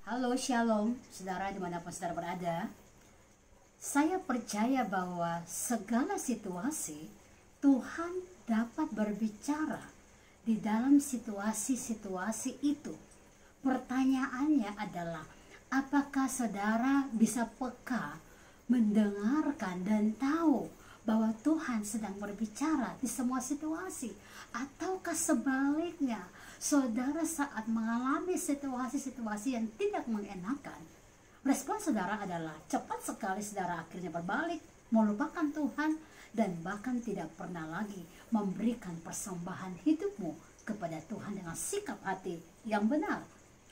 Halo Shalom, saudara dimanapun saudara berada. Saya percaya bahwa segala situasi Tuhan dapat berbicara di dalam situasi-situasi itu. Pertanyaannya adalah, apakah saudara bisa peka, mendengarkan dan tahu bahwa Tuhan sedang berbicara di semua situasi? Ataukah sebaliknya, saudara saat mengalami situasi-situasi yang tidak mengenakan, respon saudara adalah cepat sekali saudara akhirnya berbalik, melupakan Tuhan, dan bahkan tidak pernah lagi memberikan persembahan hidupmu kepada Tuhan dengan sikap hati yang benar.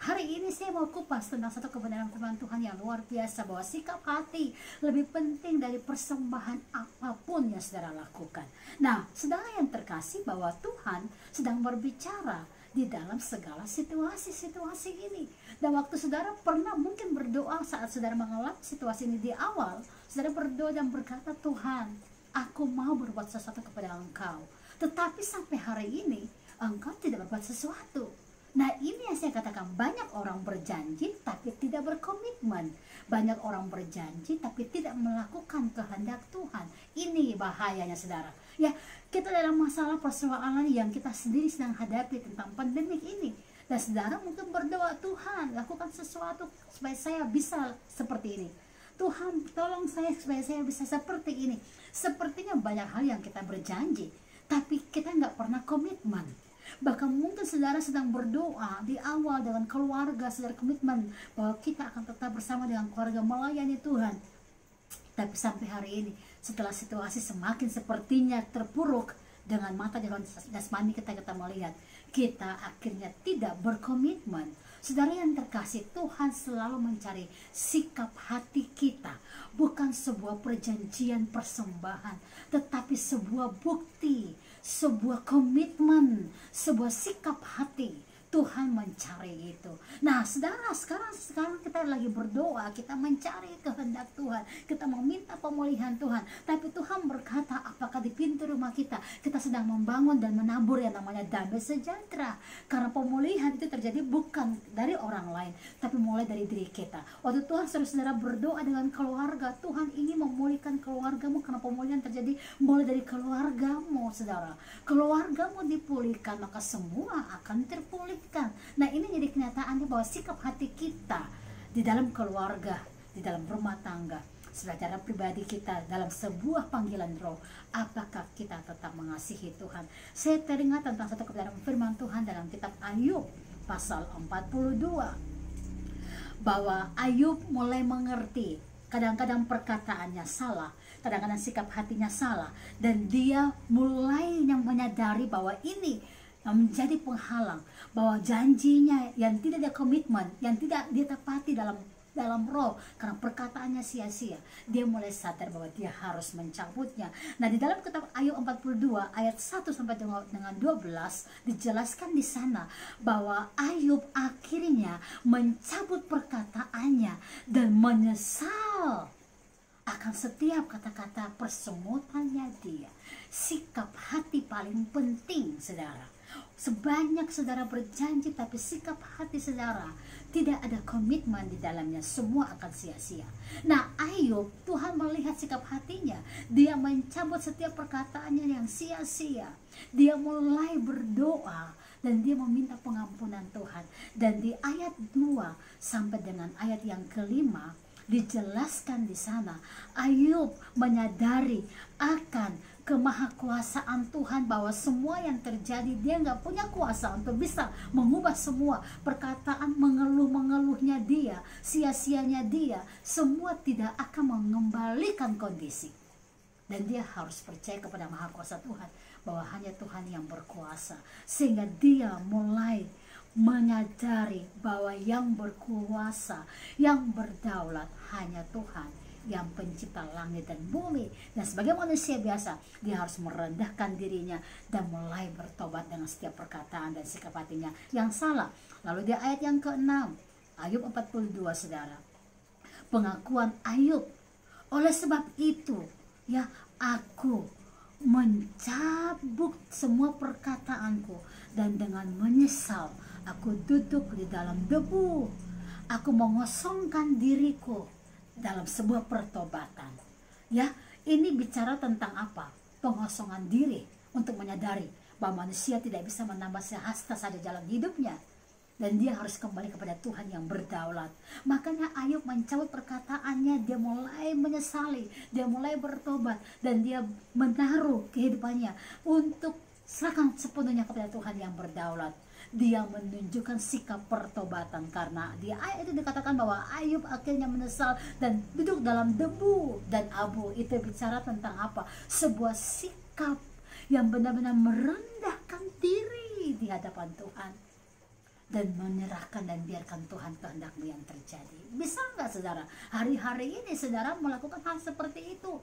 Hari ini saya mau kupas tentang satu kebenaran firman Tuhan yang luar biasa, bahwa sikap hati lebih penting dari persembahan apapun yang saudara lakukan. Nah, saudara yang terkasih, bahwa Tuhan sedang berbicara di dalam segala situasi-situasi ini. Dan waktu saudara pernah mungkin berdoa saat saudara mengalami situasi ini di awal, saudara berdoa dan berkata, Tuhan, aku mau berbuat sesuatu kepada Engkau. Tetapi sampai hari ini, Engkau tidak berbuat sesuatu. Nah, ini yang saya katakan, banyak orang berjanji tapi tidak berkomitmen. Banyak orang berjanji tapi tidak melakukan kehendak Tuhan. Ini bahayanya saudara. Ya, kita dalam masalah persoalan yang kita sendiri sedang hadapi tentang pandemik ini. Dan saudara mungkin berdoa, Tuhan lakukan sesuatu supaya saya bisa seperti ini. Tuhan tolong saya supaya saya bisa seperti ini. Sepertinya banyak hal yang kita berjanji, tapi kita nggak pernah komitmen. Bahkan mungkin saudara sedang berdoa di awal dengan keluarga, saudara komitmen bahwa kita akan tetap bersama dengan keluarga melayani Tuhan. Tapi sampai hari ini, setelah situasi semakin sepertinya terpuruk, dengan mata jasmani kita melihat, kita akhirnya tidak berkomitmen. Saudara yang terkasih, Tuhan selalu mencari sikap hati kita, bukan sebuah perjanjian persembahan, tetapi sebuah bukti, sebuah komitmen, sebuah sikap hati. Tuhan mencari itu. Nah, saudara, sekarang kita lagi berdoa, kita mencari kehendak Tuhan, kita meminta pemulihan Tuhan. Tapi Tuhan berkata, apakah di pintu rumah kita sedang membangun dan menabur yang namanya damai sejahtera? Karena pemulihan itu terjadi bukan dari orang lain, tapi mulai dari diri kita. Waktu Tuhan saudara berdoa dengan keluarga, Tuhan ingin memulihkan keluargamu, karena pemulihan terjadi mulai dari keluargamu, saudara. Keluargamu dipulihkan, maka semua akan terpulih. Nah, ini jadi kenyataannya bahwa sikap hati kita di dalam keluarga, di dalam rumah tangga, secara pribadi kita, dalam sebuah panggilan roh, apakah kita tetap mengasihi Tuhan? Saya teringat tentang satu kebenaran firman Tuhan dalam kitab Ayub pasal 42, bahwa Ayub mulai mengerti, kadang-kadang perkataannya salah, kadang-kadang sikap hatinya salah, dan dia mulai yang menyadari bahwa ini yang menjadi penghalang, bahwa janjinya yang tidak ada komitmen, yang tidak ditepati dalam roh, karena perkataannya sia-sia, dia mulai sadar bahwa dia harus mencabutnya. Nah, di dalam kitab Ayub 42 ayat 1 sampai dengan 12 dijelaskan di sana bahwa Ayub akhirnya mencabut perkataannya dan menyesal akan setiap kata-kata persemutannya dia. Sikap hati paling penting, saudara. Sebanyak saudara berjanji tapi sikap hati saudara tidak ada komitmen di dalamnya, semua akan sia-sia. Nah, Ayub, Tuhan melihat sikap hatinya, dia mencabut setiap perkataannya yang sia-sia. Dia mulai berdoa dan dia meminta pengampunan Tuhan. Dan di ayat 2 sampai dengan ayat yang kelima dijelaskan di sana, Ayub menyadari akan kemahakuasaan Tuhan, bahwa semua yang terjadi dia nggak punya kuasa untuk bisa mengubah semua. Perkataan mengeluhnya dia, sia-sianya dia, semua tidak akan mengembalikan kondisi. Dan dia harus percaya kepada maha kuasa Tuhan, bahwa hanya Tuhan yang berkuasa. Sehingga dia mulai menyadari bahwa yang berkuasa, yang berdaulat hanya Tuhan, yang pencipta langit dan bumi. Dan sebagai manusia biasa, dia harus merendahkan dirinya dan mulai bertobat dengan setiap perkataan dan sikap hatinya yang salah. Lalu di ayat yang ke-6 Ayub 42, saudara, pengakuan Ayub, oleh sebab itu ya aku mencabut semua perkataanku, dan dengan menyesal aku duduk di dalam debu. aku mengosongkan diriku dalam sebuah pertobatan. Ya, ini bicara tentang apa? Pengosongan diri untuk menyadari bahwa manusia tidak bisa menambah sehasta saja jalan hidupnya, dan dia harus kembali kepada Tuhan yang berdaulat. Makanya Ayub mencabut perkataannya, dia mulai menyesali, dia mulai bertobat, dan dia menaruh kehidupannya untuk serahkan sepenuhnya kepada Tuhan yang berdaulat. Dia menunjukkan sikap pertobatan, karena di ayat itu dikatakan bahwa Ayub akhirnya menyesal dan duduk dalam debu dan abu. Itu bicara tentang apa? Sebuah sikap yang benar-benar merendahkan diri di hadapan Tuhan dan menyerahkan dan biarkan Tuhan kehendakmu yang terjadi. Bisa nggak saudara hari-hari ini saudara melakukan hal seperti itu?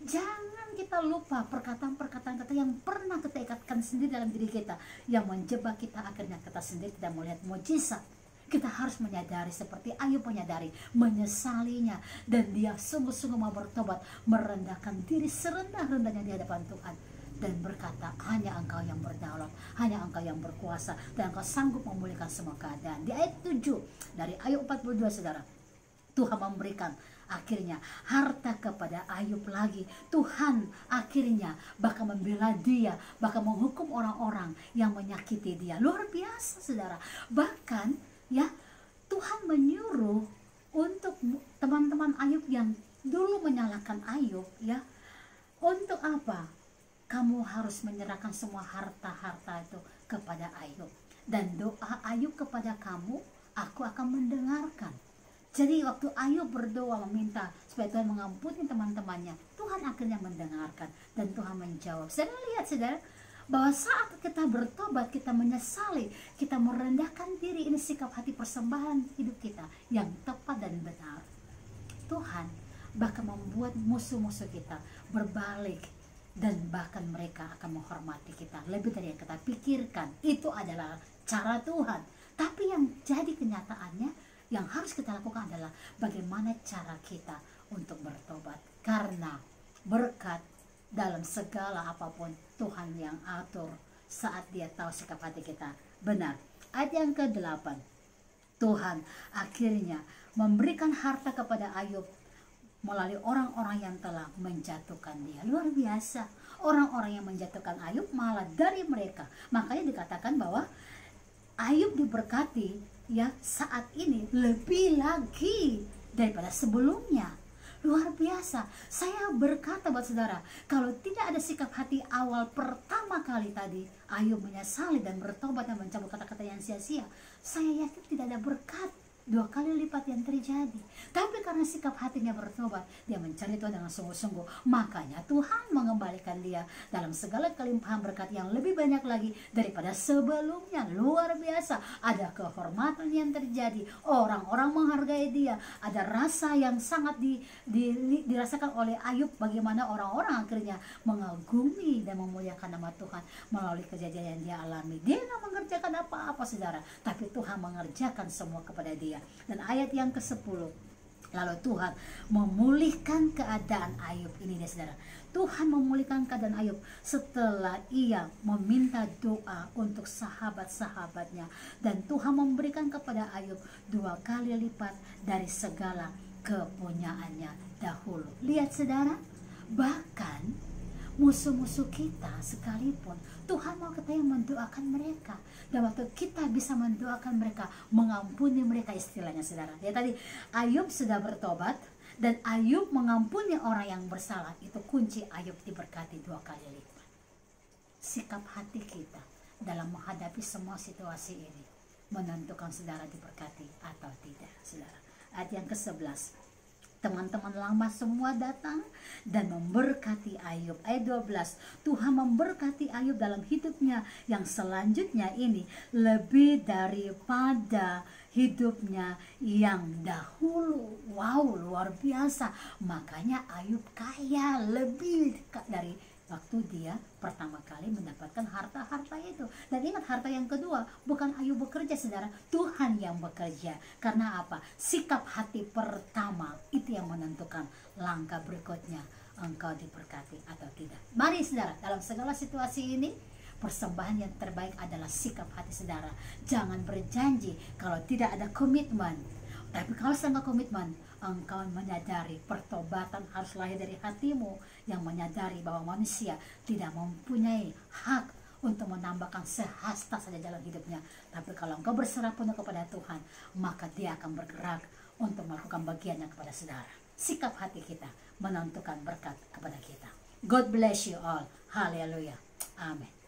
Jangan kita lupa perkataan-perkataan kita yang pernah kita ikatkan sendiri dalam diri kita, yang menjebak kita, akhirnya kita sendiri tidak melihat mujizat. Kita harus menyadari seperti Ayub menyadari, menyesalinya, dan dia sungguh-sungguh mau bertobat, merendahkan diri serendah-rendahnya di hadapan Tuhan, dan berkata, hanya Engkau yang berdaulat, hanya Engkau yang berkuasa, dan Engkau sanggup memulihkan semua keadaan. Di ayat 7 dari Ayub 42 saudara, Tuhan memberikan akhirnya harta kepada Ayub lagi. Tuhan akhirnya bahkan membela dia, bahkan menghukum orang-orang yang menyakiti dia. Luar biasa saudara. Bahkan ya, Tuhan menyuruh untuk teman-teman Ayub yang dulu menyalahkan Ayub, ya, untuk apa? Kamu harus menyerahkan semua harta-harta itu kepada Ayub, dan doa Ayub kepada kamu, aku akan mendengarkan. Jadi waktu Ayub berdoa meminta supaya Tuhan mengampuni teman-temannya, Tuhan akhirnya mendengarkan dan Tuhan menjawab. Saya lihat saudara, bahwa saat kita bertobat, kita menyesali, kita merendahkan diri, ini sikap hati persembahan hidup kita yang tepat dan benar. Tuhan bahkan membuat musuh-musuh kita berbalik, dan bahkan mereka akan menghormati kita lebih dari yang kita pikirkan. Itu adalah cara Tuhan. Tapi yang jadi kenyataannya, yang harus kita lakukan adalah bagaimana cara kita untuk bertobat. Karena berkat dalam segala apapun Tuhan yang atur saat dia tahu sikap hati kita benar. Ayat yang ke-8, Tuhan akhirnya memberikan harta kepada Ayub melalui orang-orang yang telah menjatuhkan dia. Luar biasa. Orang-orang yang menjatuhkan Ayub malah dari mereka. Makanya dikatakan bahwa Ayub diberkati ya saat ini lebih lagi daripada sebelumnya. Luar biasa. Saya berkata buat saudara, kalau tidak ada sikap hati awal pertama kali tadi, Ayub menyesali dan bertobat dan mencabut kata-kata yang sia-sia, saya yakin tidak ada berkat 2 kali lipat yang terjadi. Tapi karena sikap hatinya bertobat, dia mencari Tuhan dengan sungguh-sungguh, makanya Tuhan mengembalikan dia dalam segala kelimpahan berkat yang lebih banyak lagi daripada sebelumnya. Luar biasa. Ada kehormatan yang terjadi, orang-orang menghargai dia, ada rasa yang sangat dirasakan oleh Ayub, bagaimana orang-orang akhirnya mengagumi dan memuliakan nama Tuhan melalui kejadian yang dia alami. Dia tidak mengerjakan apa-apa saudara, tapi Tuhan mengerjakan semua kepada dia. Dan ayat yang ke-10, lalu Tuhan memulihkan keadaan Ayub. Ini dia saudara, Tuhan memulihkan keadaan Ayub setelah ia meminta doa untuk sahabat-sahabatnya, dan Tuhan memberikan kepada Ayub 2 kali lipat dari segala kepunyaannya dahulu. Lihat saudara, bahkan musuh-musuh kita sekalipun Tuhan mau kita yang mendoakan mereka, dan waktu kita bisa mendoakan mereka, mengampuni mereka, istilahnya saudara ya, tadi Ayub sudah bertobat dan Ayub mengampuni orang yang bersalah, itu kunci Ayub diberkati 2 kali lipat. Sikap hati kita dalam menghadapi semua situasi ini menentukan saudara diberkati atau tidak saudara. Ayat yang ke-11, teman-teman lama semua datang dan memberkati Ayub. Ayat 12, Tuhan memberkati Ayub dalam hidupnya yang selanjutnya ini lebih daripada hidupnya yang dahulu. Wow, luar biasa. Makanya Ayub kaya lebih dari waktu dia pertama kali mendapatkan harta-harta itu. Dan ingat, harta yang kedua bukan Ayub bekerja saudara, Tuhan yang bekerja. Karena apa? Sikap hati pertama itu yang menentukan langkah berikutnya, engkau diberkati atau tidak. Mari saudara, dalam segala situasi ini persembahan yang terbaik adalah sikap hati saudara. Jangan berjanji kalau tidak ada komitmen. Tapi kalau setengah komitmen, engkau menyadari pertobatan harus lahir dari hatimu yang menyadari bahwa manusia tidak mempunyai hak untuk menambahkan sehasta saja jalan hidupnya. Tapi kalau engkau berserah penuh kepada Tuhan, maka Dia akan bergerak untuk melakukan bagiannya kepada saudara. Sikap hati kita menentukan berkat kepada kita. God bless you all. Haleluya. Amin.